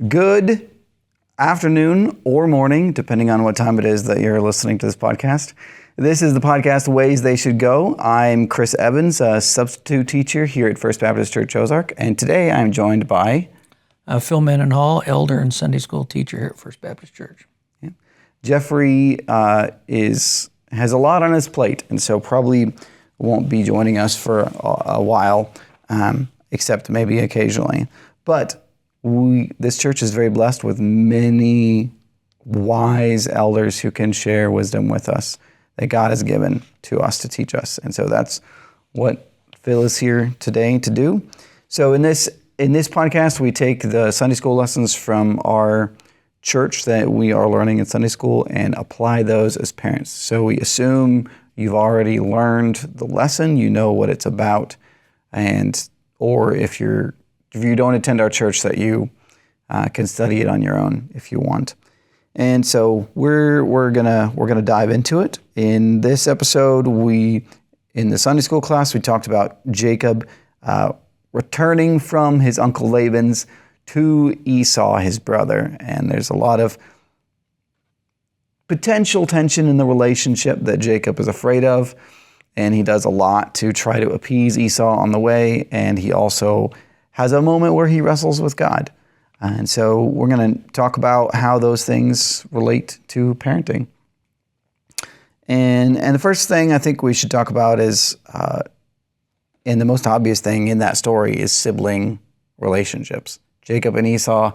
Good afternoon or morning, depending on what time it is that you're listening to this podcast. This is the podcast Ways They Should Go. I'm Chris Evans, a substitute teacher here at First Baptist Church Ozark, and today I'm joined by Phil Mendenhall, elder and Sunday school teacher here at First Baptist Church. Yeah. Jeffrey has a lot on his plate, and so probably won't be joining us for a while, except maybe occasionally. But this church is very blessed with many wise elders who can share wisdom with us that God has given to us to teach us. And so that's what Phil is here today to do. So in this podcast, we take the Sunday school lessons from our church that we are learning in Sunday school and apply those as parents. So we assume you've already learned the lesson, you know what it's about, or if you don't attend our church, that you can study it on your own if you want. And so we're gonna dive into it. In this episode, in the Sunday school class, we talked about Jacob returning from his uncle Laban's to Esau, his brother, and there's a lot of potential tension in the relationship that Jacob is afraid of, and he does a lot to try to appease Esau on the way, and he also has a moment where he wrestles with God. And so we're going to talk about how those things relate to parenting. And the first thing I think we should talk about is, and the most obvious thing in that story, is sibling relationships. Jacob and Esau,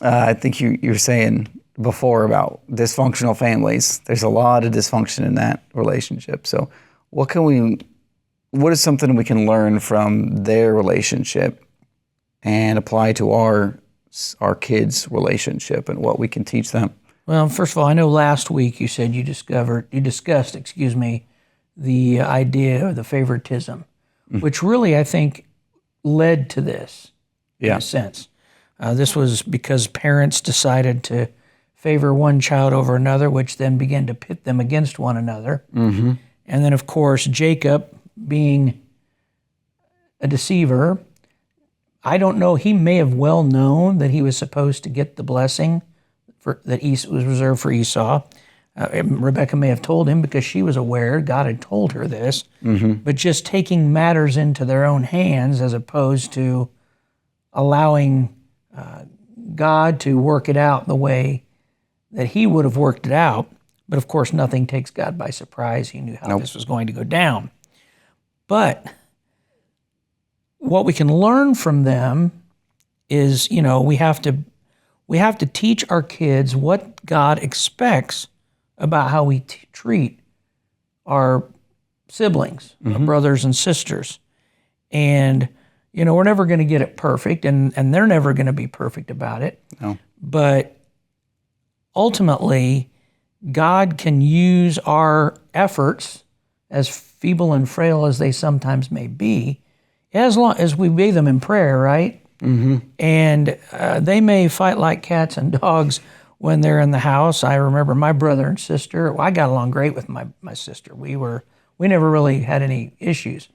I think you were saying before about dysfunctional families. There's a lot of dysfunction in that relationship. So what is something we can learn from their relationship and apply to our kids' relationship and what we can teach them? Well, first of all, I know last week you said you discussed, the idea of the favoritism, which really I think led to this in a sense. This was because parents decided to favor one child over another, which then began to pit them against one another. Mm-hmm. And then, of course, Jacob, being a deceiver, I don't know, he may have well known that he was supposed to get the blessing that was reserved for Esau. Rebecca may have told him because she was aware, God had told her this, but just taking matters into their own hands as opposed to allowing God to work it out the way that he would have worked it out. But of course, nothing takes God by surprise. He knew how this was going to go down. But what we can learn from them is, we have to teach our kids what God expects about how we treat our siblings, our brothers and sisters. And, we're never going to get it perfect, and they're never going to be perfect about it. No. But ultimately, God can use our efforts, as feeble and frail as they sometimes may be, as long as we obey them in prayer, right? Mm-hmm. And they may fight like cats and dogs when they're in the house. I remember my brother and sister. I got along great with my sister. We never really had any issues.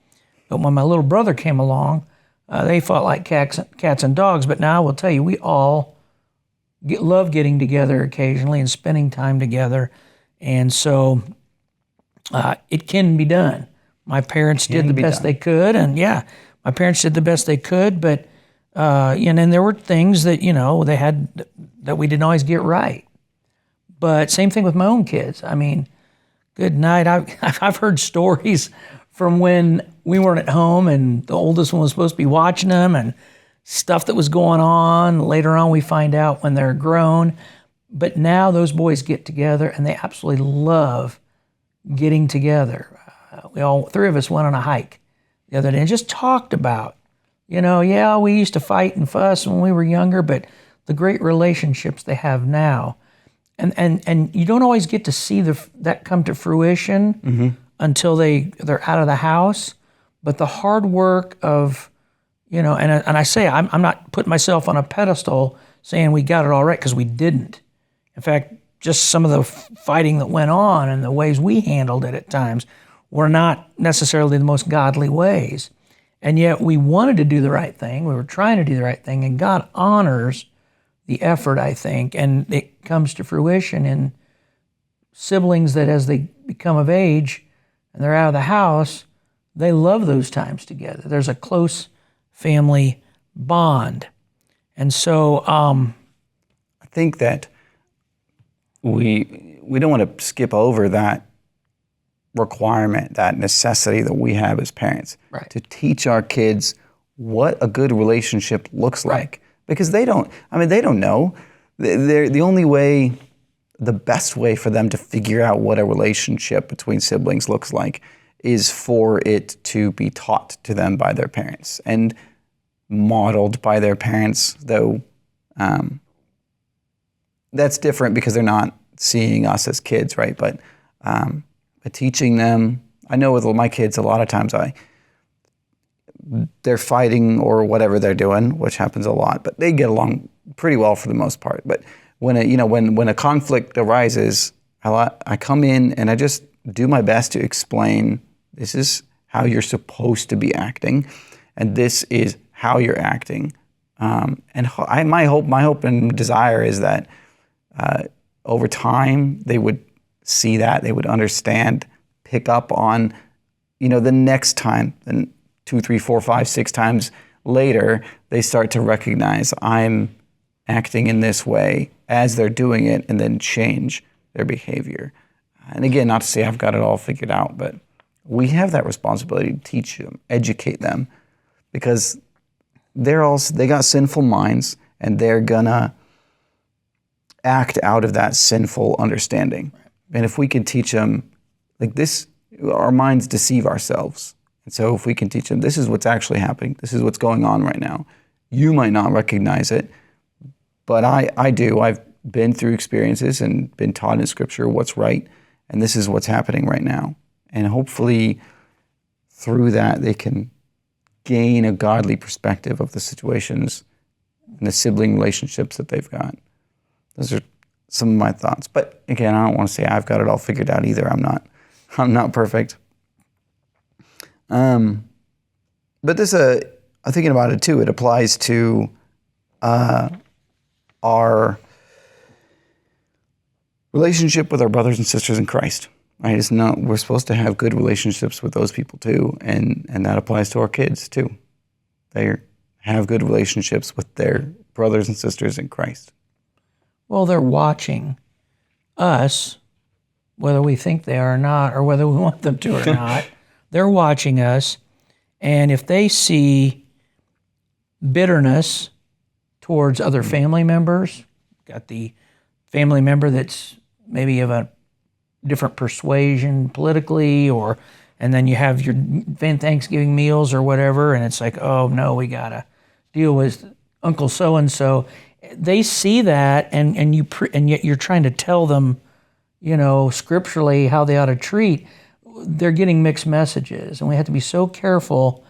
But when my little brother came along, they fought like cats and dogs. But now I will tell you, we all love getting together occasionally and spending time together. And so it can be done. My parents did the best they could. And my parents did the best they could. But, and there were things that, they had that we didn't always get right. But same thing with my own kids. I mean, good night. I've heard stories from when we weren't at home and the oldest one was supposed to be watching them and stuff that was going on. Later on, we find out when they're grown. But now those boys get together and they absolutely love getting together. Three of us went on a hike the other day and just talked about, we used to fight and fuss when we were younger, but the great relationships they have now. And you don't always get to see that come to fruition until they're out of the house. But the hard work of, and I say, I'm not putting myself on a pedestal saying we got it all right, because we didn't. In fact, just some of the fighting that went on and the ways we handled it at times were not necessarily the most godly ways. And yet we wanted to do the right thing. We were trying to do the right thing. And God honors the effort, I think. And it comes to fruition in siblings that as they become of age and they're out of the house, they love those times together. There's a close family bond. And so I think that we don't want to skip over that requirement, that necessity that we have as parents to teach our kids what a good relationship looks like. Because they don't know. The only way, the best way for them to figure out what a relationship between siblings looks like is for it to be taught to them by their parents and modeled by their parents, though that's different because they're not seeing us as kids, right? But teaching them, I know with my kids, a lot of times they're fighting or whatever they're doing, which happens a lot, but they get along pretty well for the most part. But when a conflict arises, I come in and I just do my best to explain, this is how you're supposed to be acting, and this is how you're acting. My hope and desire is that over time they would see that, they would understand, pick up on, the next time, and 2, 3, 4, 5, 6 times later, they start to recognize I'm acting in this way as they're doing it, and then change their behavior. And again, not to say I've got it all figured out, but we have that responsibility to teach them, educate them, because they got sinful minds, and they're gonna act out of that sinful understanding. And if we can teach them, like this, our minds deceive ourselves. And so if we can teach them, this is what's actually happening, this is what's going on right now. You might not recognize it, but I do. I've been through experiences and been taught in Scripture what's right, and this is what's happening right now. And hopefully through that they can gain a godly perspective of the situations and the sibling relationships that they've got. Those are some of my thoughts. But again, I don't want to say I've got it all figured out either. I'm not perfect. But this, I'm thinking about it too. It applies to our relationship with our brothers and sisters in Christ. Right? We're supposed to have good relationships with those people too, and that applies to our kids too. They have good relationships with their brothers and sisters in Christ. Well, they're watching us, whether we think they are or not, or whether we want them to or not. They're watching us, and if they see bitterness towards other family members, got the family member that's maybe of a different persuasion politically, and then you have your Thanksgiving meals or whatever, and it's like, oh no, we gotta deal with Uncle so and so. They see that, and yet you're trying to tell them, scripturally how they ought to treat. They're getting mixed messages, and we have to be so careful.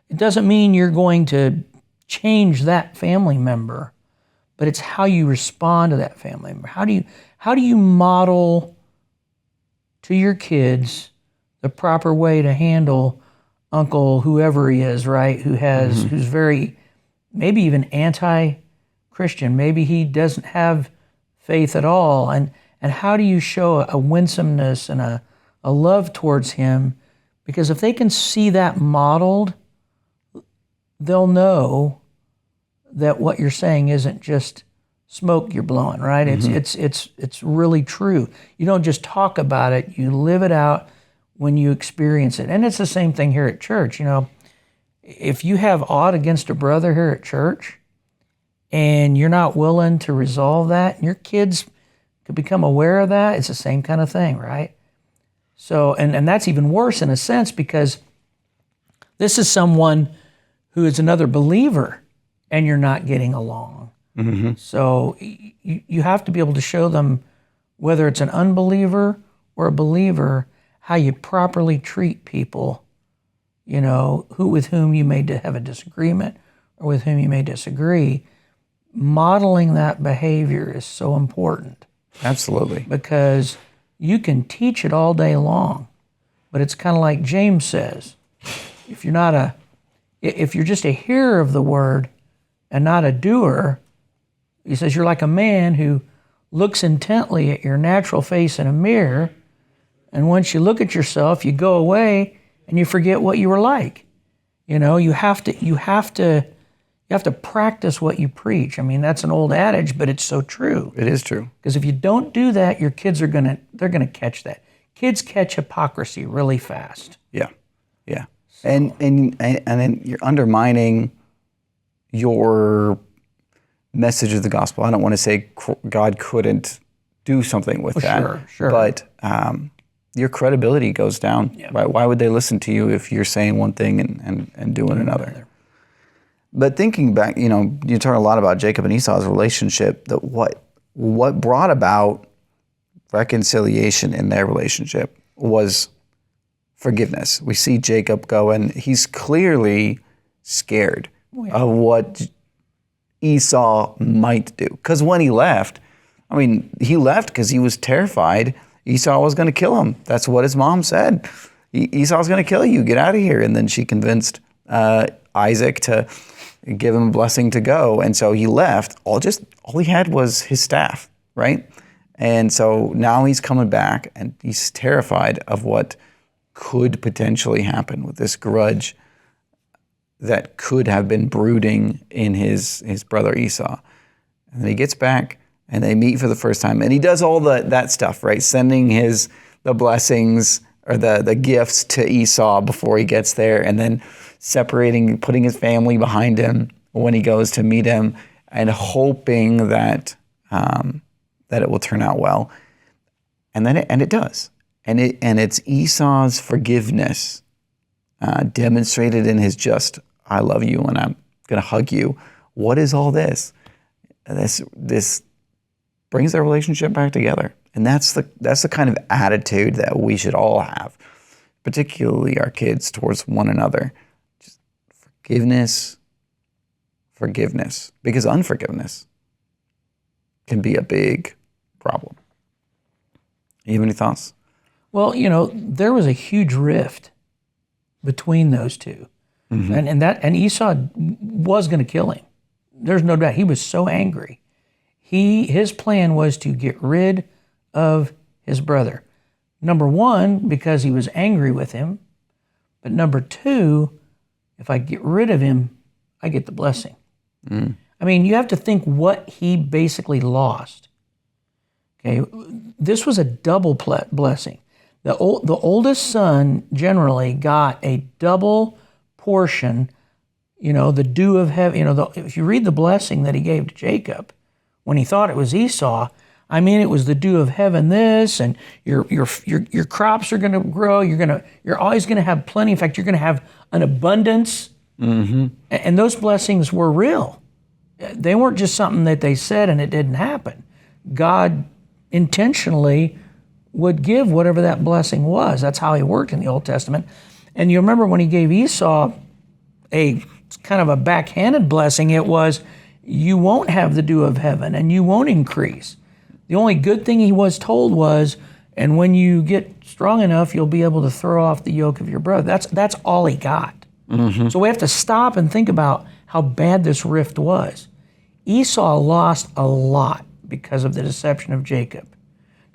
It doesn't mean you're going to change that family member, but it's how you respond to that family member. How do you model to your kids the proper way to handle Uncle whoever he is, right? Who's very, maybe even anti-Christian. Maybe he doesn't have faith at all. And how do you show a winsomeness and a love towards him? Because if they can see that modeled, they'll know that what you're saying isn't just smoke you're blowing, right? It's really true. You don't just talk about it, you live it out when you experience it. And it's the same thing here at church. If you have aught against a brother here at church and you're not willing to resolve that, and your kids could become aware of that, it's the same kind of thing, right? So, and that's even worse in a sense, because this is someone who is another believer and you're not getting along. So you have to be able to show them, whether it's an unbeliever or a believer, how you properly treat people, with whom you may have a disagreement or with whom you may disagree. Modeling that behavior is so important. Absolutely. Because you can teach it all day long, but it's kind of like James says, if If you're just a hearer of the word and not a doer, he says you're like a man who looks intently at your natural face in a mirror, and once you look at yourself, you go away and you forget what you were like. You know, you have to practice what you preach. I mean, that's an old adage, but it's so true. It is true. Because if you don't do that, your kids they're gonna catch that. Kids catch hypocrisy really fast. Yeah, yeah. So. And then you're undermining your message of the gospel. I don't want to say God couldn't do something with that. Sure. But your credibility goes down. Yeah. Right? Why would they listen to you if you're saying one thing and doing another? But thinking back, you know, you talk a lot about Jacob and Esau's relationship. That what brought about reconciliation in their relationship was forgiveness. We see Jacob go, and he's clearly scared of what Esau might do. Because when he left, I mean, he left because he was terrified Esau was going to kill him. That's what his mom said. Esau's going to kill you. Get out of here. And then she convinced Isaac to give him a blessing to go. And so he left. All he had was his staff, right? And so now he's coming back, and he's terrified of what could potentially happen with this grudge that could have been brooding in his brother Esau. And then he gets back, and they meet for the first time, and he does all that stuff, right? Sending the blessings or the gifts to Esau before he gets there, and then separating, putting his family behind him when he goes to meet him, and hoping that it will turn out well. And then it does. And it's Esau's forgiveness demonstrated in his I love you and I'm going to hug you. What is all this? This brings their relationship back together. And that's the kind of attitude that we should all have, particularly our kids, towards one another. Just forgiveness. Because unforgiveness can be a big problem. You have any thoughts? Well, you know, there was a huge rift between those two. Mm-hmm. And Esau was going to kill him. There's no doubt. He was so angry. His plan was to get rid of his brother. Number one, because he was angry with him. But number two, if I get rid of him, I get the blessing. Mm. I mean, you have to think what he basically lost. Okay, this was a double blessing. The oldest son generally got a double portion, you know, the dew of heaven. You know, if you read the blessing that he gave to Jacob, when he thought it was Esau, I mean, it was the dew of heaven. This, and your crops are going to grow. You're always going to have plenty. In fact, you're going to have an abundance. Mm-hmm. And those blessings were real. They weren't just something that they said and it didn't happen. God intentionally would give whatever that blessing was. That's how he worked in the Old Testament. And you remember when he gave Esau a kind of a backhanded blessing, it was, you won't have the dew of heaven and you won't increase. The only good thing he was told was, and when you get strong enough, you'll be able to throw off the yoke of your brother. That's all he got. Mm-hmm. So we have to stop and think about how bad this rift was. Esau lost a lot because of the deception of Jacob.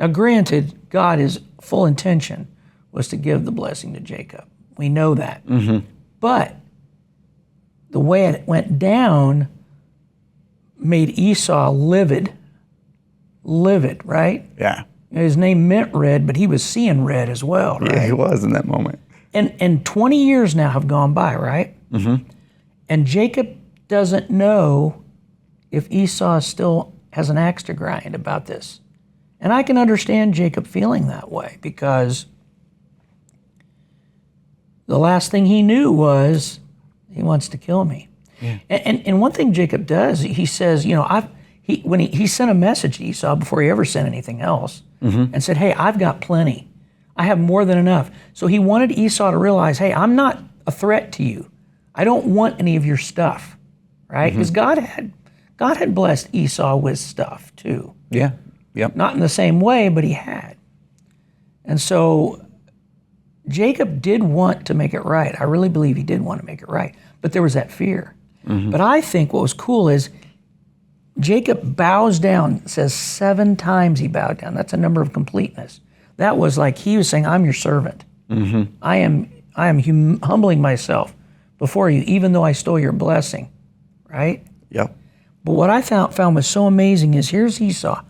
Now granted, God's full intention was to give the blessing to Jacob. We know that. Mm-hmm. But the way it went down made Esau livid, right? Yeah. His name meant red, but he was seeing red as well, right? Yeah, he was in that moment. And 20 years now have gone by, right? Mm-hmm. And Jacob doesn't know if Esau still has an axe to grind about this. And I can understand Jacob feeling that way, because the last thing he knew was he wants to kill me. Yeah. And one thing Jacob does, he says, you know, when he sent a message to Esau before he ever sent anything else, mm-hmm. and said, hey, I've got plenty. I have more than enough. So he wanted Esau to realize, hey, I'm not a threat to you. I don't want any of your stuff, right? Because mm-hmm. God had blessed Esau with stuff too. Yeah. Yep. Not in the same way, but he had. And so Jacob did want to make it right. I really believe he did want to make it right. But there was that fear. But I think what was cool is Jacob bows down, says 7 times he bowed down. That's a number of completeness. That was like he was saying, I'm your servant. I am humbling myself before you, even though I stole your blessing, right? Yep. But what I found was so amazing is here's Esau.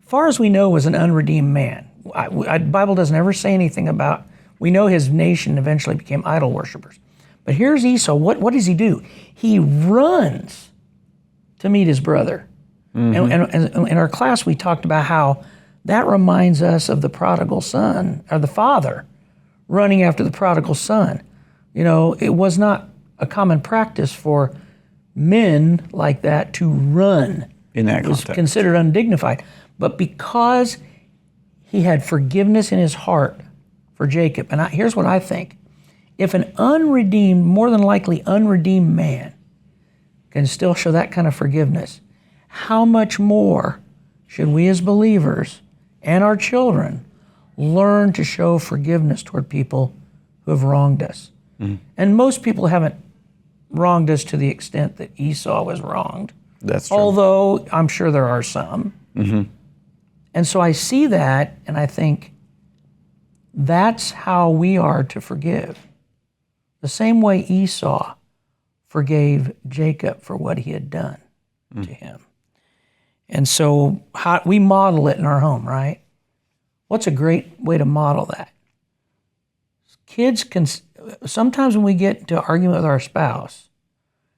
Far as we know, was an unredeemed man. The Bible doesn't ever say anything about, we know his nation eventually became idol worshipers. But here's Esau. What does he do? He runs to meet his brother. And in our class, we talked about how that reminds us of the prodigal son, or the father running after the prodigal son. You know, it was not a common practice for men like that to run. In that It was context. considered undignified. But because he had forgiveness in his heart for Jacob, and here's what I think. If an unredeemed, more than likely unredeemed man can still show that kind of forgiveness, how much more should we as believers and our children learn to show forgiveness toward people who have wronged us? And most people haven't wronged us to the extent that Esau was wronged. That's true. Although I'm sure there are some. And so I see that and I think that's how we are to forgive. The same way Esau forgave Jacob for what he had done to him. And so we model it in our home, right? What's a great way to model that? Kids can, sometimes when we get into argument with our spouse,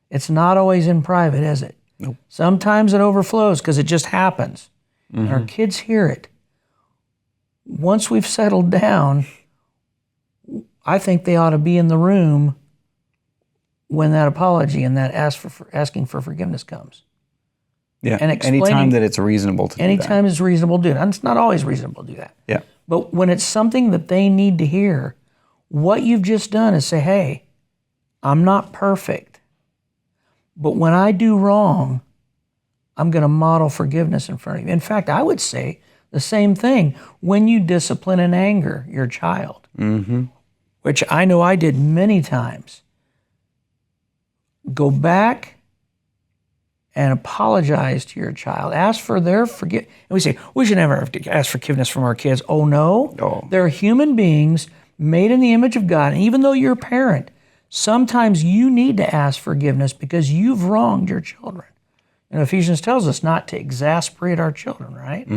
it's not always in private, is it? Nope. Sometimes it overflows because it just happens. And our kids hear it. Once we've settled down, I think they ought to be in the room when that apology and that asking for forgiveness comes. Yeah. And Anytime that it's reasonable to do that. Anytime it's reasonable to do that. And it's not always reasonable to do that. Yeah. But when it's something that they need to hear, what you've just done is say, hey, I'm not perfect. But when I do wrong, I'm going to model forgiveness in front of you. In fact, I would say the same thing when you discipline in anger your child, which I know I did many times. Go back and apologize to your child. Ask for their forgiveness. And we say, we should never have to ask forgiveness from our kids. Oh, no. Oh. They're human beings made in the image of God. And even though you're a parent, sometimes you need to ask forgiveness because you've wronged your children. And Ephesians tells us not to exasperate our children, right?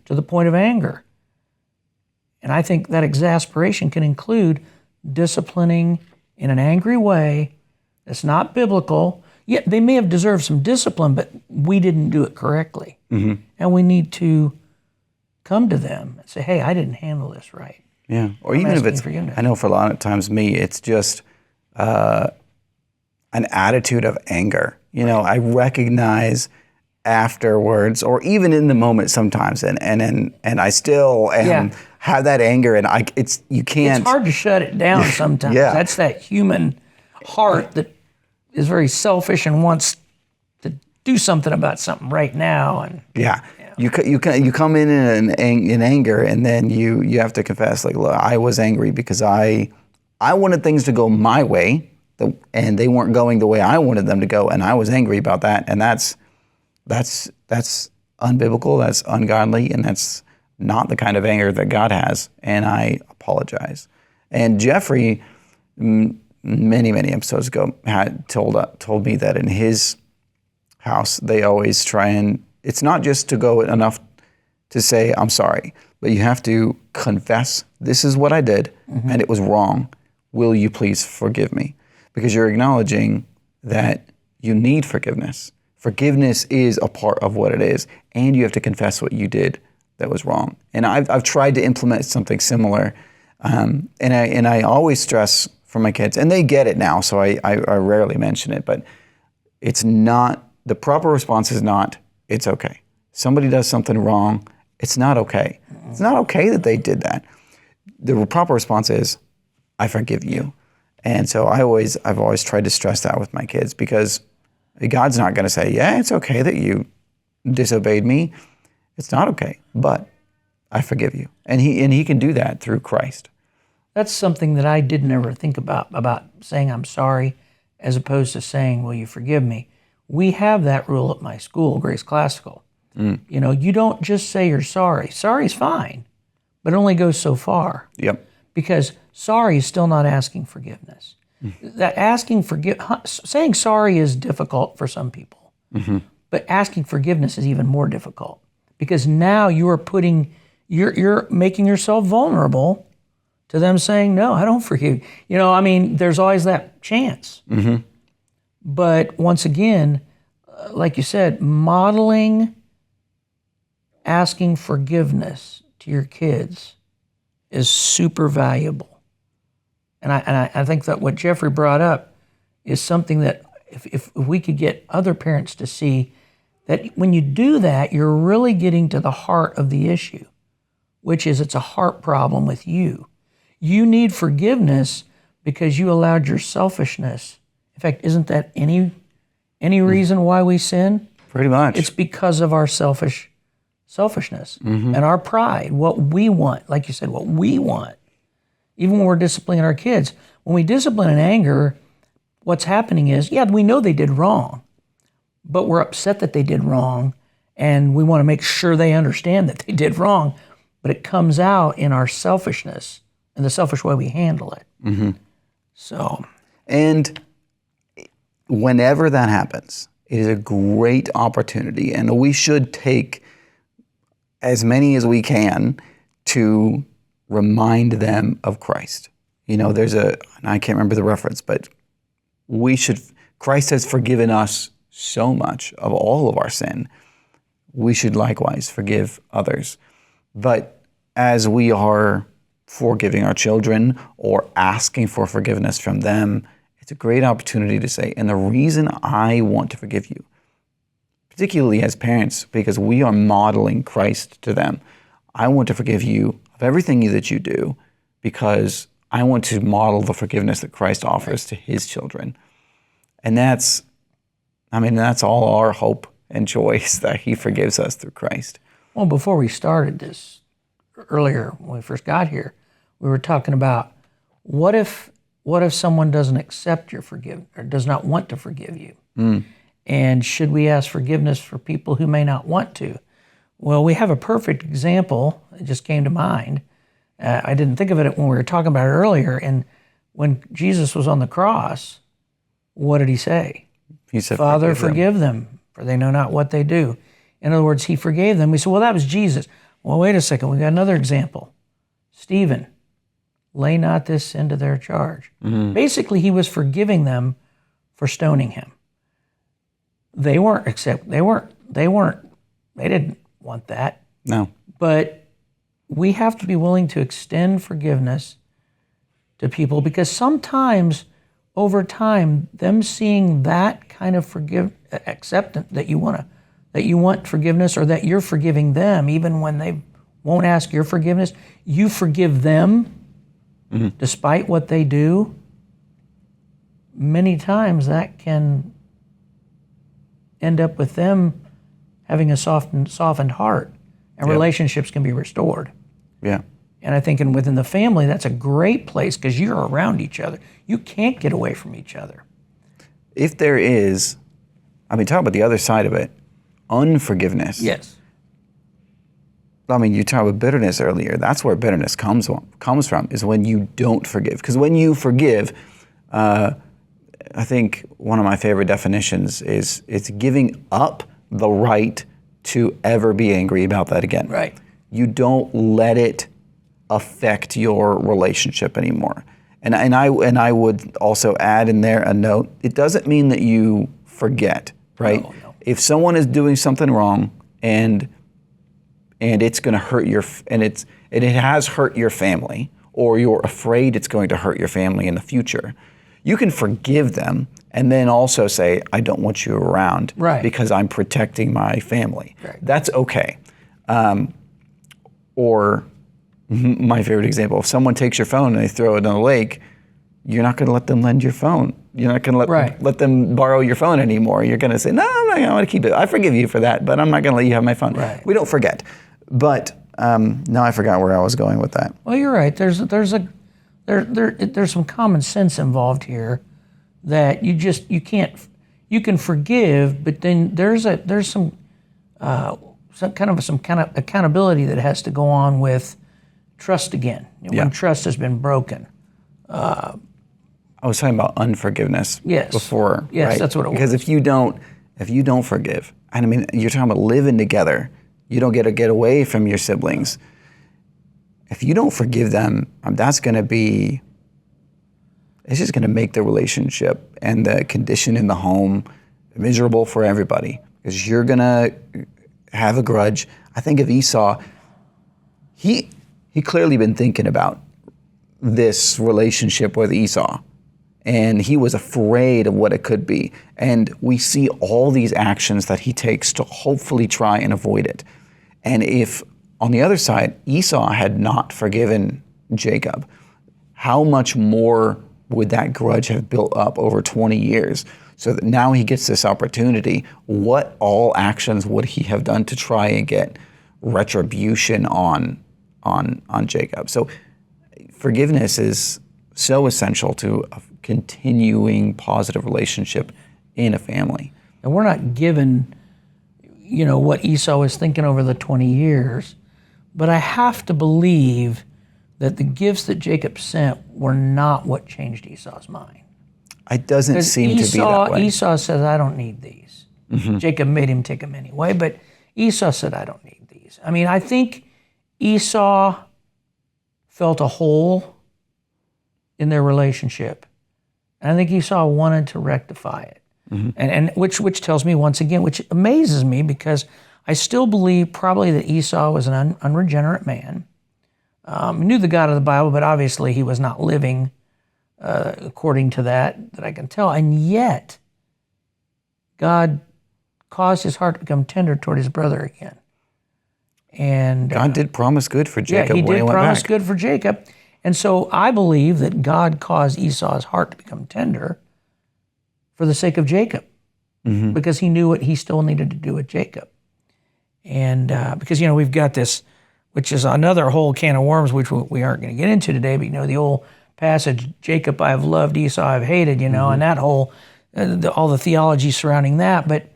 To the point of anger. And I think that exasperation can include disciplining in an angry way that's not biblical. Yet they may have deserved some discipline, but we didn't do it correctly. And we need to come to them and say, hey, I didn't handle this right. Yeah. Or even if it's, forgiveness. I know for a lot of times me, it's just an attitude of anger. You know, I recognize afterwards, or even in the moment sometimes, and I still have that anger, and you can't. It's hard to shut it down sometimes. Yeah. That's that human heart that is very selfish and wants to do something about something right now. And you come in anger, and then you have to confess, like, look, I was angry because I wanted things to go my way. And they weren't going the way I wanted them to go, and I was angry about that. And that's unbiblical, that's ungodly, and that's not the kind of anger that God has. And I apologize. And Jeffrey, many episodes ago, had told me that in his house they always try and it's not just to go enough to say I'm sorry, but you have to confess, this is what I did, and it was wrong. Will you please forgive me? Because you're acknowledging that you need forgiveness. Forgiveness is a part of what it is, and you have to confess what you did that was wrong. And I've tried to implement something similar, and I always stress for my kids, and they get it now, so I rarely mention it, but it's not, the proper response is not, it's okay. Somebody does something wrong, it's not okay. It's not okay that they did that. The proper response is, I forgive you. And so I've always tried to stress that with my kids, because God's not going to say, yeah, it's okay that you disobeyed me. It's not okay, but I forgive you. And he can do that through Christ. That's something that I didn't ever think about saying I'm sorry as opposed to saying, will you forgive me? We have that rule at my school, Grace Classical. You know, you don't just say you're sorry. Sorry's fine, but it only goes so far. Yep. Because sorry is still not asking forgiveness. That saying sorry is difficult for some people, but asking forgiveness is even more difficult because now you're making yourself vulnerable to them saying, no, I don't forgive you. You know, I mean, there's always that chance. But once again, like you said, modeling asking forgiveness to your kids is super valuable. And I think that what Jeffrey brought up is something that if we could get other parents to see that when you do that, you're really getting to the heart of the issue, which is it's a heart problem with you. You need forgiveness because you allowed your selfishness. In fact, isn't that any reason why we sin? Pretty much. It's because of our selfishness and our pride, what we want, like you said, what we want. Even when we're disciplining our kids, when we discipline in anger, what's happening is, yeah, we know they did wrong, but we're upset that they did wrong, and we want to make sure they understand that they did wrong, but it comes out in our selfishness and the selfish way we handle it. So, and whenever that happens, it is a great opportunity, and we should take as many as we can to remind them of Christ. You know, and I can't remember the reference, but Christ has forgiven us so much of all of our sin. We should likewise forgive others. But as we are forgiving our children or asking for forgiveness from them, it's a great opportunity to say, and the reason I want to forgive you, particularly as parents, because we are modeling Christ to them. I want to forgive you of everything that you do because I want to model the forgiveness that Christ offers to his children. And that's all our hope and joy is that he forgives us through Christ. Well, before we started this, earlier when we first got here, we were talking about what if someone doesn't accept your forgiveness or does not want to forgive you? And should we ask forgiveness for people who may not want to? Well, we have a perfect example. It just came to mind. I didn't think of it when we were talking about it earlier. And when Jesus was on the cross, what did he say? He said, Father, forgive them, for they know not what they do. In other words, he forgave them. We said, well, that was Jesus. Well, wait a second. We got another example. Stephen, lay not this sin to their charge. Basically, he was forgiving them for stoning him. They didn't want that. No. But we have to be willing to extend forgiveness to people because sometimes over time, them seeing that kind of acceptance that you want forgiveness or that you're forgiving them, even when they won't ask your forgiveness, you forgive them despite what they do. Many times that can end up with them having a softened heart, and relationships can be restored. Yeah. And I think within the family, that's a great place because you're around each other. You can't get away from each other. If there is, talk about the other side of it, unforgiveness. Yes. You talked about bitterness earlier. That's where bitterness comes from, is when you don't forgive. Because when you forgive, I think one of my favorite definitions is it's giving up the right to ever be angry about that again. Right. You don't let it affect your relationship anymore. And I would also add in there a note. It doesn't mean that you forget, right? No. If someone is doing something wrong and it's going to hurt it has hurt your family, or you're afraid it's going to hurt your family in the future, you can forgive them and then also say, I don't want you around because I'm protecting my family. Right. That's okay. Or my favorite example, if someone takes your phone and they throw it in the lake, you're not going to let them lend your phone. You're not going to let them borrow your phone anymore. You're going to say, no, I'm not going to keep it. I forgive you for that, but I'm not going to let you have my phone. Right. We don't forget. But now I forgot where I was going with that. Well, you're right. There's there's some common sense involved here that you can forgive, but then there's some kind of accountability that has to go on with trust again. When trust has been broken. I was talking about unforgiveness before. Yes, right? that's what it was. Because if you don't forgive, and I mean, you're talking about living together. You don't get to get away from your siblings. If you don't forgive them, it's just going to make the relationship and the condition in the home miserable for everybody, because you're going to have a grudge. I think of Esau. He clearly been thinking about this relationship with Esau, and he was afraid of what it could be. And we see all these actions that he takes to hopefully try and avoid it. And if, on the other side, Esau had not forgiven Jacob, how much more would that grudge have built up over 20 years? So that now he gets this opportunity. What all actions would he have done to try and get retribution on Jacob? So forgiveness is so essential to a continuing positive relationship in a family. And we're not given, what Esau was thinking over the 20 years, but I have to believe that the gifts that Jacob sent were not what changed Esau's mind. It doesn't seem to be that way. Esau says, I don't need these. Mm-hmm. Jacob made him take them anyway, but Esau said, I don't need these. I mean, I think Esau felt a hole in their relationship. And I think Esau wanted to rectify it. Mm-hmm. And which tells me once again, which amazes me, because I still believe probably that Esau was an unregenerate man. He knew the God of the Bible, but obviously he was not living according to that I can tell. And yet, God caused his heart to become tender toward his brother again. And God did promise good for Jacob. He when did went promise back. good for Jacob. And so I believe that God caused Esau's heart to become tender for the sake of Jacob, because he knew what he still needed to do with Jacob. And because, we've got this, which is another whole can of worms, which we aren't going to get into today, but, the old passage, Jacob I have loved, Esau I have hated, and that whole, all the theology surrounding that. But,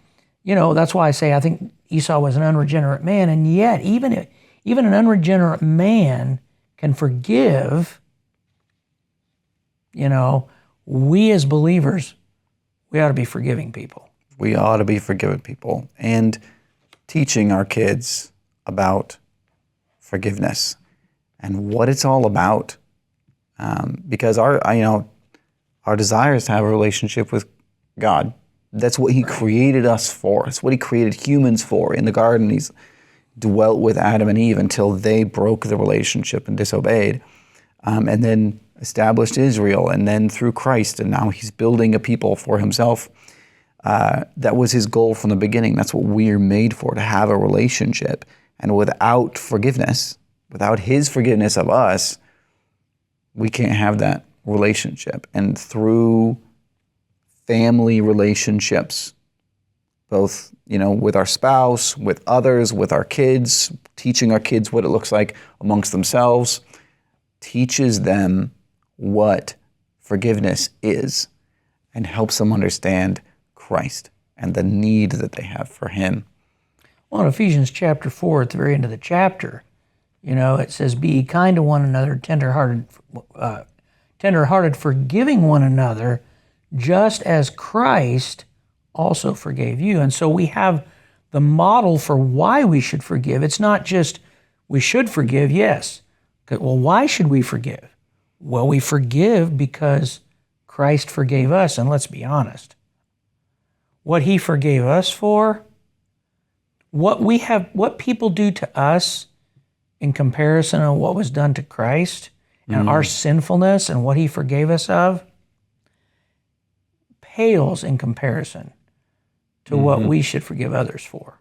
that's why I say I think Esau was an unregenerate man, and yet even an unregenerate man can forgive. We as believers, we ought to be forgiving people. We ought to be forgiving people and teaching our kids about forgiveness and what it's all about. Because our desire is to have a relationship with God. That's what he created us for. It's what he created humans for. In the garden, he's dwelt with Adam and Eve until they broke the relationship and disobeyed. And then established Israel, and then through Christ, and now he's building a people for himself. That was his goal from the beginning. That's what we're made for, to have a relationship. And without forgiveness, without his forgiveness of us, we can't have that relationship. And through family relationships, both, with our spouse, with others, with our kids, teaching our kids what it looks like amongst themselves, teaches them what forgiveness is and helps them understand Christ and the need that they have for him. Well, in Ephesians chapter 4, at the very end of the chapter, it says, be ye kind to one another, tender-hearted, forgiving one another, just as Christ also forgave you. And so we have the model for why we should forgive. It's not just we should forgive, yes. Well, why should we forgive? Well, we forgive because Christ forgave us, and let's be honest. What he forgave us for, what people do to us in comparison of what was done to Christ and our sinfulness and what he forgave us of, pales in comparison to what we should forgive others for.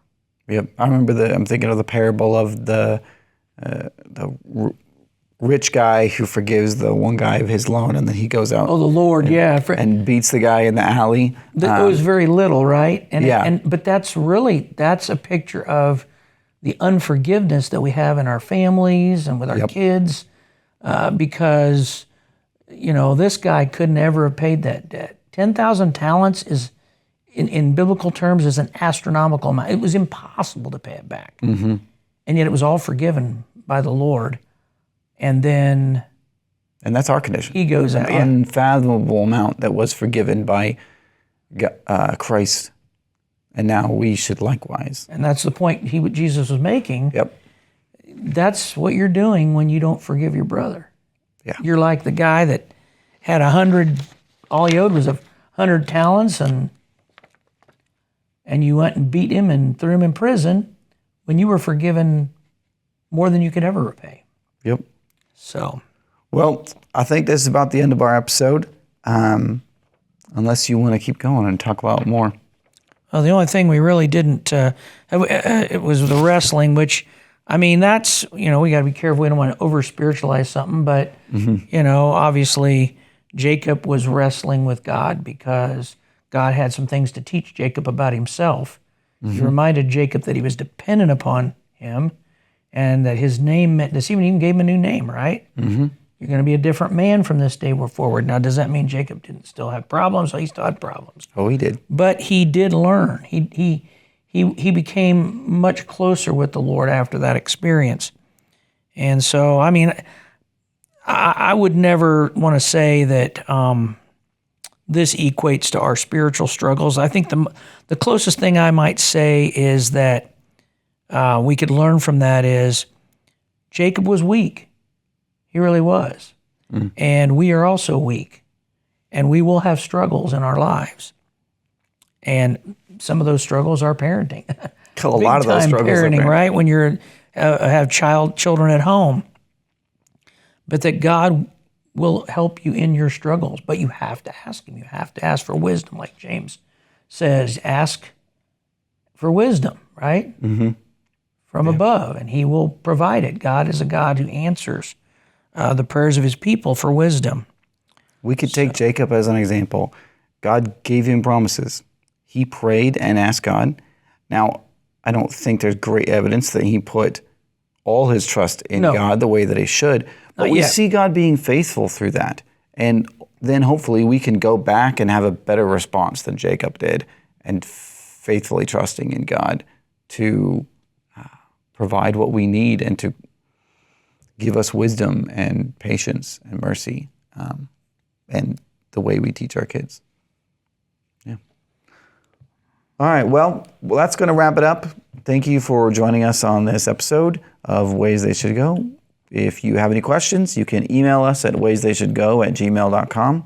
Yep, I'm thinking of the parable of the rich guy who forgives the one guy of his loan, and then he goes out. Oh, the Lord, and beats the guy in the alley. It was very little, right? Yeah. But that's a picture of the unforgiveness that we have in our families and with our kids, because this guy could never have paid that debt. 10,000 talents is, in biblical terms, is an astronomical amount. It was impossible to pay it back. Mm-hmm. And yet it was all forgiven by the Lord. And then... And that's our condition. He goes out. An unfathomable amount that was forgiven by Christ. And now we should likewise. And that's the point Jesus was making. Yep. That's what you're doing when you don't forgive your brother. Yeah. You're like the guy that had 100, all he owed was 100 talents, and you went and beat him and threw him in prison when you were forgiven more than you could ever repay. Yep. So... Well, I think this is about the end of our episode, unless you want to keep going and talk about more. Well, the only thing we really didn't, it was the wrestling, which, that's, we got to be careful. We don't want to over-spiritualize something, but, obviously Jacob was wrestling with God because God had some things to teach Jacob about himself. Mm-hmm. He reminded Jacob that he was dependent upon him and that his name meant this. He even gave him a new name, right? Mm-hmm. You're going to be a different man from this day forward. Now, does that mean Jacob didn't still have problems? He still had problems. Oh, he did. But he did learn. He became much closer with the Lord after that experience. And so, I would never want to say that this equates to our spiritual struggles. I think the closest thing I might say is that we could learn from that is Jacob was weak. He really was. Mm. And we are also weak. And we will have struggles in our lives. And some of those struggles are parenting. A lot of those struggles parenting, are parenting. Right? When you're have children at home. But that God will help you in your struggles. But you have to ask Him. You have to ask for wisdom. Like James says, ask for wisdom, right? Mm-hmm. From above. And He will provide it. God is a God who answers the prayers of His people for wisdom. We could take Jacob as an example. God gave him promises. He prayed and asked God. Now, I don't think there's great evidence that he put all his trust in God the way that he should. But we see God being faithful through that. And then hopefully we can go back and have a better response than Jacob did and faithfully trusting in God to provide what we need and to give us wisdom and patience and mercy and the way we teach our kids. Yeah. All right, well, that's going to wrap it up. Thank you for joining us on this episode of Ways They Should Go. If you have any questions, you can email us at waystheyshould@gmail.com.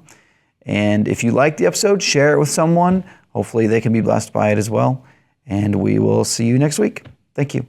And if you like the episode, share it with someone. Hopefully they can be blessed by it as well. And we will see you next week. Thank you.